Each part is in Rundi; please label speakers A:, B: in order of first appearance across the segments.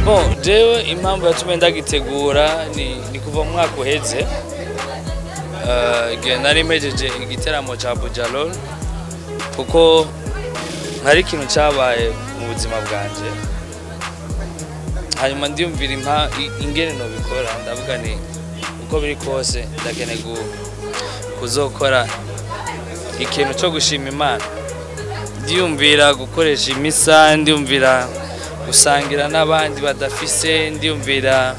A: bon jewe impamvu yatumye ndagitegura ni kuva mu mwaka uheze igihe nari mpejeje igiteramo ca Bujalol kuko hari ikintu cyabaye mu buzima bwanje hanyuma ndiyumvira ingene no bikora ndavuga ni uko biri kose ndakeneye kuzokora ikintu cyo gushima Imana ndiyumvira gukoresha imisa ndiyumvira gusangira n'abandi badafise ndiyumvira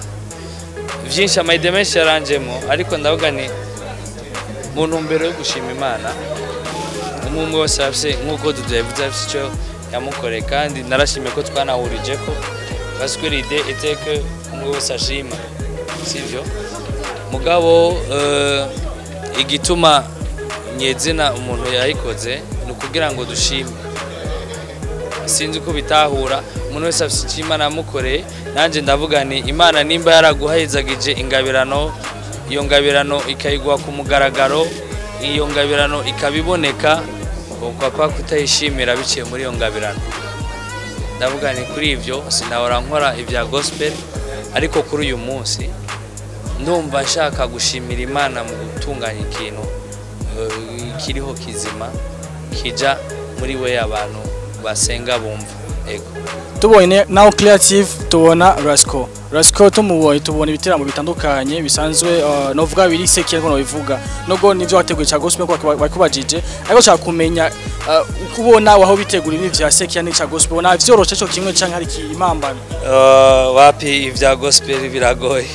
A: byinshi amayide menshi yaranjemo ariko ndavuga ni mu ntumbero yo gushima Imana umwe wese afise nk'uko tudavuze afise icyo yamukoreye kandi narashimye ko twanahurije ko parce que l'idée était que umwe wese ashima sivyo mugabo igituma nyezina umuntu yayikoze ni kugira ngo dushime sinzi ko bitahura umuntu wese afise icyo Imana yamukoreye nanje ndavuga ni Imana nimba yaraguhezagije ingabirano iyo ngabirano ikayigwa ku mugaragaro iyo ngabirano ikabiboneka ukapa kutayishimira biciye muri iyo ngabirano ndavuga ni kuri ivyo sinahora nkora ivya gospel ariko kuri uyu munsi ndumva nshaka gushimira Imana mu gutunganya ikintu kiriho kizima kija muri we abantu basenga bumva ego
B: tubonye now creative tubona Rasco tumuboye tubona ibitaramo bitandukanye bisanzwe novuga biri sekiye ko bivuga nogo nivyo wateguye cha gospel ko bakubajije ariko cha kumenya ukubona waho bitegura ibi vya sekiya ni cha gospel na vyoroshe cyo kimwe canke hari kimambano
A: wapi ivya gospel biragoye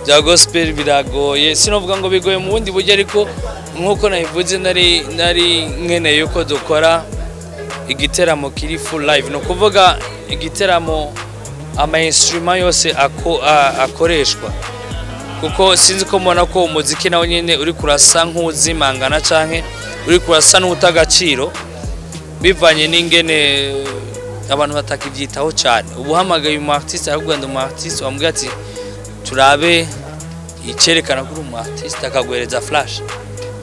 A: vya gospel biragoye sinovuga ngo bigoye mu bundi buryo ariko nkuko nabivuze nari nkene yuko dukora igiteramo kiri full live no kuvuga igiteramo ama instrument yose akoreshwa kuko sinzi ko mbona ko umuziki nawo nyene uri kurasa nk'uzimangana canke uri kurasa n'utagaciro bivanye n'ingene abantu batakivyitaho cyane ubuhamagaye mu artiste aragwanda mu artiste wambwiye ati turabe icerekana kuri mu artiste akagwereza flash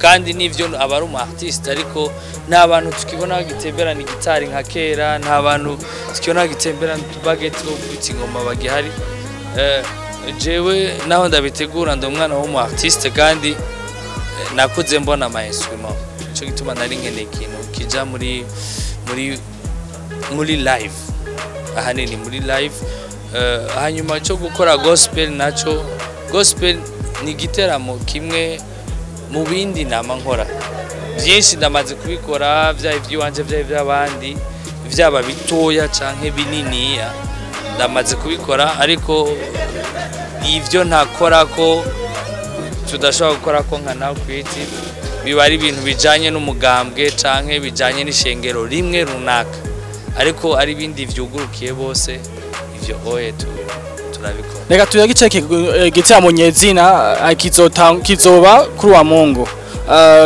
A: kandi nivyo abari mu artiste ariko n'abantu tukibona bagitembera ni gitari nka kera n'abantu tukibona bagitembera n'utubageti two kwita ingoma bagihari jewe naho ndabitegura ndo umwana wo mu artiste kandi nakuze mbona ama instrument cyo gituma nari nkene ikintu kija muri live ahanini muri live hanyuma cyo gukora gospel naco gospel ni giteramo kimwe mu bindi nama nkora byinshi ndamaze kubikora bya ivy'iwanje bya ivy'abandi vyaba bitoya canke bininiya ndamaze kubikora ariko ivyo ntakora ko tudashobora gukora ko nka nawe kwiti biba ari ibintu bijanye n'umugambwe canke bijanye n'ishengero rimwe runaka ariko ari bindi vyugurukiye bose ivyo oye turabikora
B: reka tuyagiceke giteramo nyezina kizoba kuri wa Mungu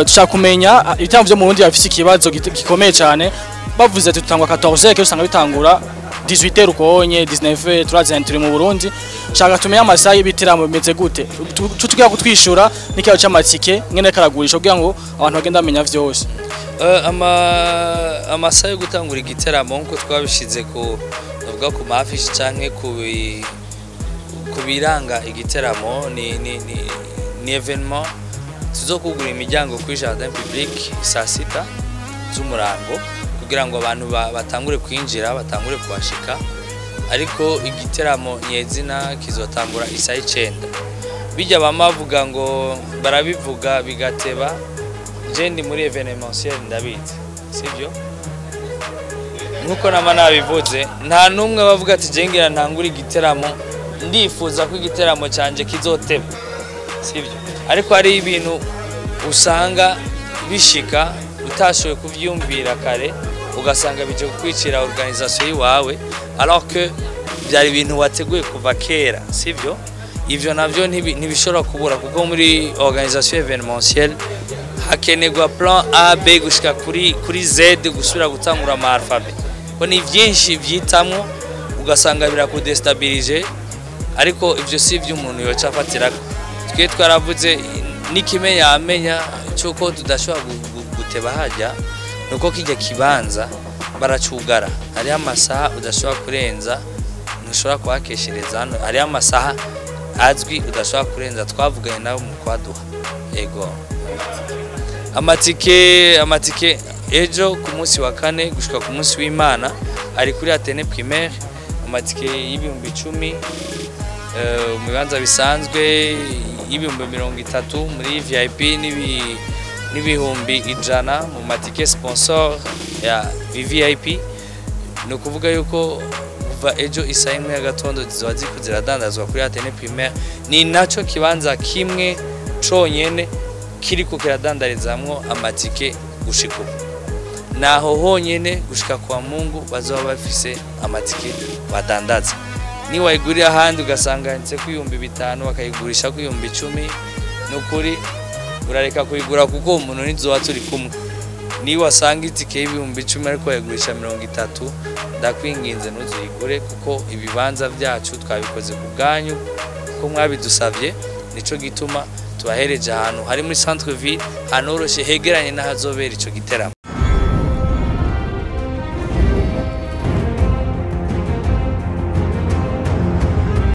B: dushaka kumenya ibitambo byo mu bundi bafise ikibazo gikomeye cyane bavuze ati tutangwa 14 ke usanga bitangura 18 rukonye 19 turazenture mu Burundi shaka tumenya amasaha y'ibiteramo bimeze gute tutugira kutwishura n'ikiyo cy'amatike ngene karagurisha kugira ngo abantu bagenda bamenya vyose
A: amasaha yo gutangura igiteramo nko twabishize ku bavuga ku mafishi canke kubiranga igiteramo ni evenement tuzokugura imiryango kuri jardin public saa 6 z'umurango kugira ngo abantu batangure kwinjira batangure kubashika ariko igiteramo nyezina kizotangura isaha 9 bijya bamavuga ngo barabivuga bigateba je ndi muri evenementiel ndabizi sivyo nkuko nama nabivuze nta numwe bavuga ati jengira ntangura igiteramo ndifuza ko igiteramo canje kizoteba sivyo ariko hari ibintu usanga bishika utashoboye kuvyumvira kare ugasanga bije kwicira organisation yiwawe alors que byari ibintu wateguye kuva kera sivyo ivyo navyo ntibishobora kubura kuko muri organisation événementielle hakenegwa plan A B gushika kuri Z gusubira gutangura ama alphabet ko ni byinshi vyitamwo ugasanga birakudestabilize ariko ivyo si vy'umuntu yoca afatira twe twaravuze nikime yamenya cyuko tudashobora guteba hajya nuko kijya kibanza baracugara ari amasaha udashobora kurenza ntushobora kuhakeshereza hano hariho amasaha azwi udashobora kurenza twavuganye nabo mu kwaduha yego amatike ejo ku munsi wa kane gushika ku munsi w'Imana ari kuri Atene Primaire amatike y'ibihumbi 10 mu bibanza bisanzwe y'ibihumbi 30 muri VIP n'ibihumbi 100 mu matike sponsor ya VIP no kuvuga yuko kuva ejo isaha imwe y'agatondo zizoba ziko ziradandazwa kuri Atene Primaire ni naco kibanza kimwe conyene kiriko kiradandarizamwo amatike gushika naho honyene gushika kwa Mungu bazoba bafise amatike badandaza ni wayigurira ahandi ugasanganitse ku 5,000 bakayigurisha ku 10,000 nukuri urareka kuyigura kuko umuntu nizoba turi kumwe ni wasanga itike y'ibihumbi 10 ariko yagurisha 30 ndakwinginze ntuzuyigure kuko ibibanza byacu twabikoze ku bwanyu ko mwabidusavye nico gituma tubahereje ahantu hari muri centre ville hanoroshe hegeranye n'ahazobera ico giteramo